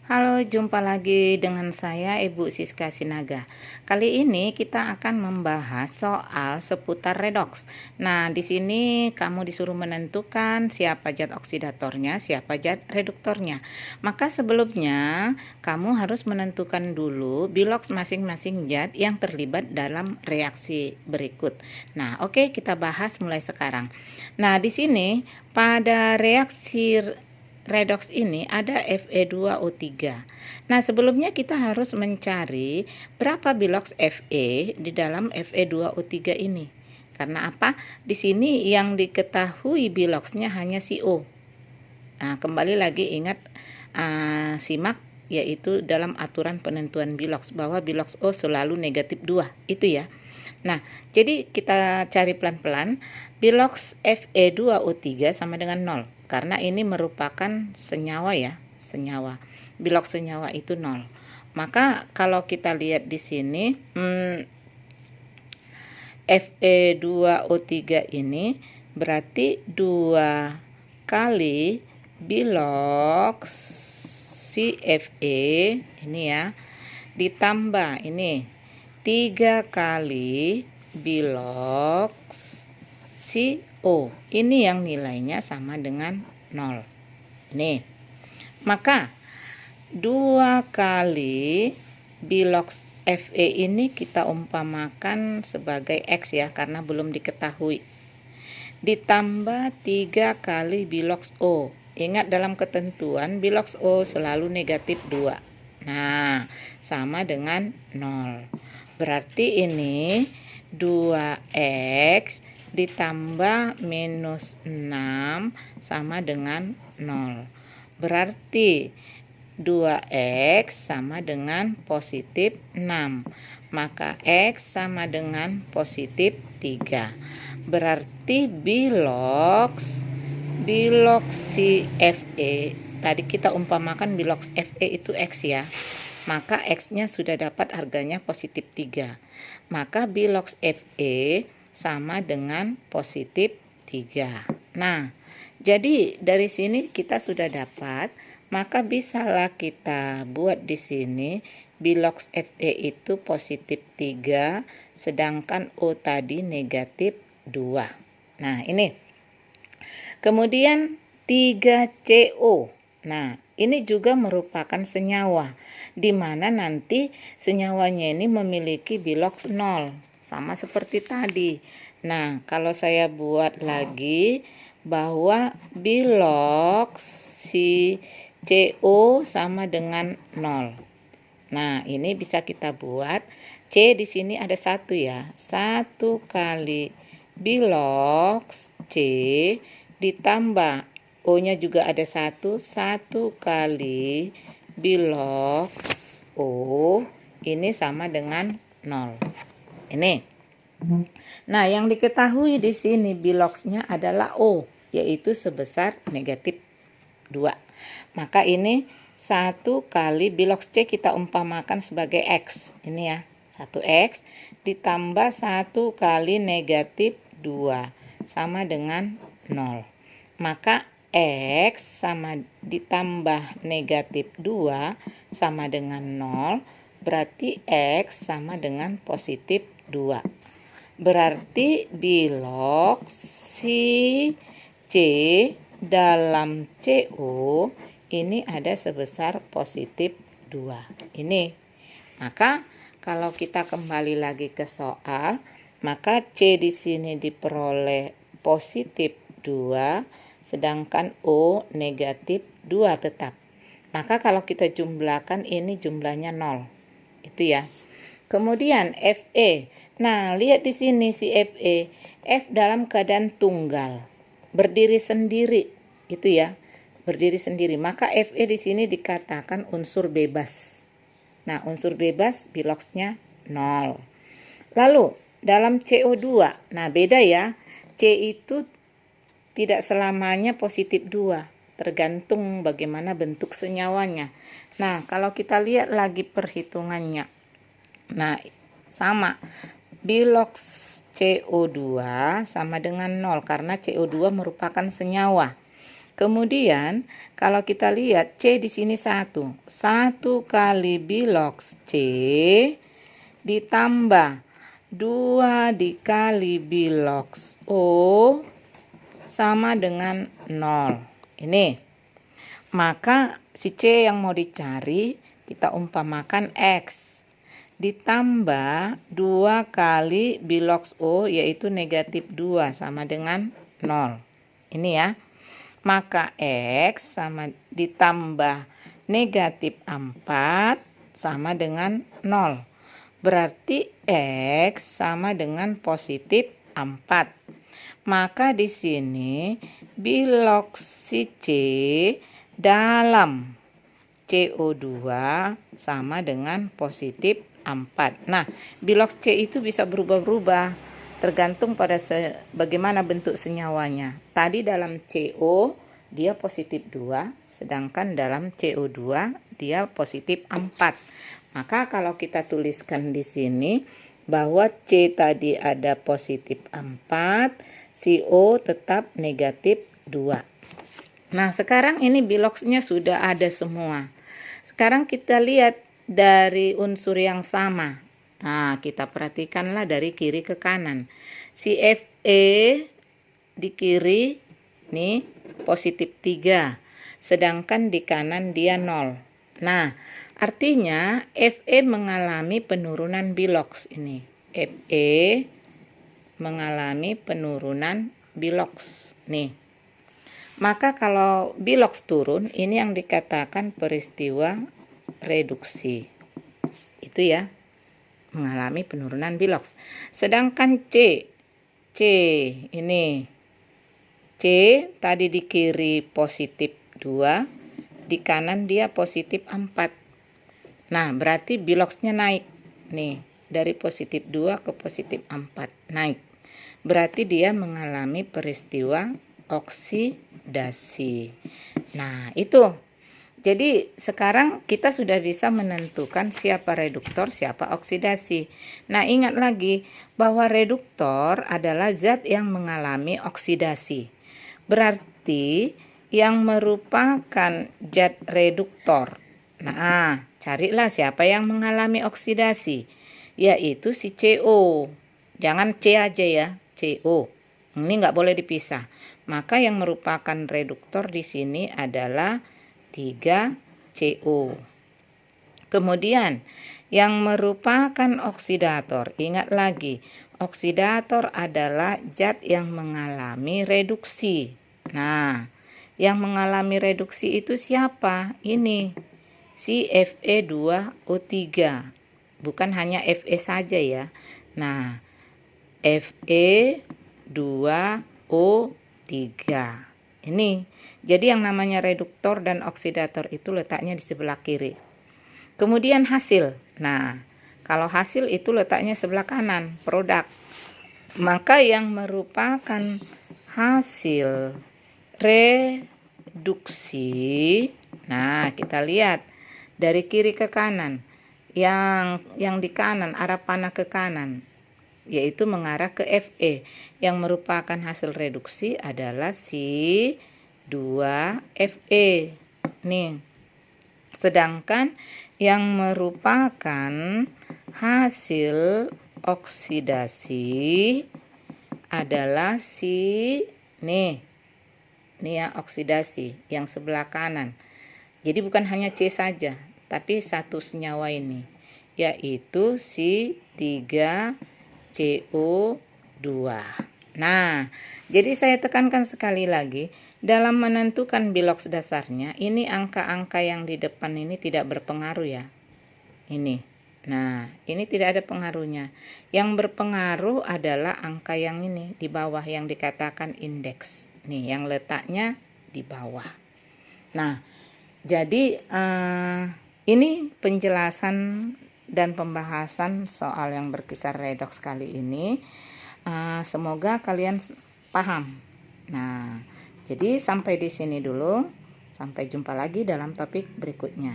Halo, jumpa lagi dengan saya Ibu Siska Sinaga. Kali ini kita akan membahas soal seputar redoks. Nah, di sini kamu disuruh menentukan siapa zat oksidatornya, siapa zat reduktornya. Maka sebelumnya kamu harus menentukan dulu biloks masing-masing zat yang terlibat dalam reaksi berikut. Nah, oke, kita bahas mulai sekarang. Nah, di sini pada reaksi redoks ini ada Fe2O3. Nah, sebelumnya kita harus mencari berapa biloks Fe di dalam Fe2O3 ini. Karena apa? Di sini yang diketahui biloksnya hanya si O. Nah, kembali lagi ingat simak yaitu dalam aturan penentuan biloks bahwa biloks O selalu negatif 2. Itu ya. Nah, jadi kita cari pelan-pelan. Biloks Fe2O3 sama dengan 0 karena ini merupakan senyawa ya, senyawa. Biloks senyawa itu 0. Maka kalau kita lihat di sini Fe2O3 ini berarti 2 kali biloks si Fe ini ya, ditambah ini 3 kali biloks si O. Ini yang nilainya sama dengan 0. Nih. Maka 2 kali biloks Fe ini kita umpamakan sebagai X ya, karena belum diketahui. Ditambah 3 kali biloks O. Ingat dalam ketentuan biloks O selalu negatif 2. Nah, sama dengan 0. Berarti ini 2X ditambah minus 6 sama dengan 0. Berarti 2X sama dengan positif 6. Maka X sama dengan positif 3. Berarti biloks si Fe, tadi kita umpamakan biloks Fe itu X ya. Maka X-nya sudah dapat harganya positif 3. Maka biloks Fe sama dengan positif 3. Nah, jadi dari sini kita sudah dapat, maka bisalah kita buat di sini biloks Fe itu positif 3, sedangkan O tadi negatif 2. Nah, ini. Kemudian 3CO. Nah, ini juga merupakan senyawa, di mana nanti senyawanya ini memiliki biloks 0, sama seperti tadi. Nah, kalau saya buat lagi bahwa biloks si CO sama dengan 0. Nah, ini bisa kita buat C di sini ada 1 ya. 1 kali biloks C ditambah O-nya juga ada 1 kali biloks O ini sama dengan 0. Ini. Nah, yang diketahui di sini biloksnya adalah O, yaitu sebesar negatif 2. Maka ini 1 kali biloks C kita umpamakan sebagai X. Ini ya, 1X ditambah 1 kali negatif 2 sama dengan 0. Maka X sama ditambah negatif 2 sama dengan 0. Berarti X sama dengan positif 2. Berarti biloks si C dalam CO ini ada sebesar positif 2. Ini. Maka kalau kita kembali lagi ke soal, maka C di sini diperoleh positif 2, sedangkan O negatif 2 tetap. Maka kalau kita jumlahkan ini jumlahnya 0. Itu ya. Kemudian Fe. Nah, lihat di sini si Fe. F dalam keadaan tunggal, berdiri sendiri. Itu ya. Berdiri sendiri, maka Fe di sini dikatakan unsur bebas. Nah, unsur bebas biloksnya 0. Lalu dalam CO2, nah beda ya, C itu tidak selamanya positif 2, tergantung bagaimana bentuk senyawanya. Nah, kalau kita lihat lagi perhitungannya, nah sama, biloks CO2 sama dengan 0 karena CO2 merupakan senyawa. Kemudian kalau kita lihat C di sini 1 kali biloks C ditambah 2 dikali biloks O sama dengan 0. Ini. Maka si C yang mau dicari kita umpamakan X. Ditambah 2 kali biloks O yaitu negatif 2 sama dengan 0. Ini ya. Maka X sama ditambah negatif 4 sama dengan 0. Berarti X sama dengan positif 4. Maka di sini biloks si C dalam CO2 sama dengan positif 4. Nah, biloks C itu bisa berubah-ubah tergantung pada bagaimana bentuk senyawanya. Tadi dalam CO dia positif 2, sedangkan dalam CO2 dia positif 4. Maka kalau kita tuliskan di sini bahwa C tadi ada positif 4, CO tetap negatif 2. Nah, sekarang ini biloksnya sudah ada semua. Sekarang kita lihat dari unsur yang sama. Nah, kita perhatikanlah dari kiri ke kanan. Si Fe di kiri nih positif 3, sedangkan di kanan dia 0. Nah, artinya Fe mengalami penurunan biloks ini. Fe mengalami penurunan biloks nih. Maka kalau biloks turun, ini yang dikatakan peristiwa reduksi. Itu ya, mengalami penurunan biloks. Sedangkan C ini C tadi di kiri positif 2, di kanan dia positif 4. Nah, berarti biloksnya naik nih, dari positif 2 ke positif 4 naik. Berarti dia mengalami peristiwa oksidasi. Nah, itu. Jadi sekarang kita sudah bisa menentukan siapa reduktor, siapa oksidasi. Nah, ingat lagi bahwa reduktor adalah zat yang mengalami oksidasi. Berarti yang merupakan zat reduktor. Nah, carilah siapa yang mengalami oksidasi, yaitu si CO. Jangan C aja ya, CO. Ini nggak boleh dipisah. Maka yang merupakan reduktor di sini adalah 3CO. Kemudian yang merupakan oksidator, ingat lagi, oksidator adalah zat yang mengalami reduksi. Nah, yang mengalami reduksi itu siapa? Ini si Fe2O3. Bukan hanya Fe saja ya. Nah, Fe2O3. Ini. Jadi yang namanya reduktor dan oksidator itu letaknya di sebelah kiri. Kemudian hasil. Nah, kalau hasil itu letaknya sebelah kanan, produk. Maka yang merupakan hasil reduksi, nah kita lihat dari kiri ke kanan. Yang di kanan, arah panah ke kanan, yaitu mengarah ke Fe. Yang merupakan hasil reduksi adalah si 2Fe. Nih. Sedangkan yang merupakan hasil oksidasi adalah si nih ya, oksidasi yang sebelah kanan. Jadi bukan hanya C saja, tapi satu senyawa ini, yaitu si 3CO2. Nah, jadi saya tekankan sekali lagi, dalam menentukan biloks dasarnya, ini angka-angka yang di depan ini tidak berpengaruh ya. Ini. Nah, ini tidak ada pengaruhnya. Yang berpengaruh adalah angka yang ini di bawah yang dikatakan indeks. Nih, yang letaknya di bawah. Nah, jadi ini penjelasan dan pembahasan soal yang berkisar redoks kali ini. Semoga kalian paham. Nah, jadi sampai di sini dulu. Sampai jumpa lagi dalam topik berikutnya.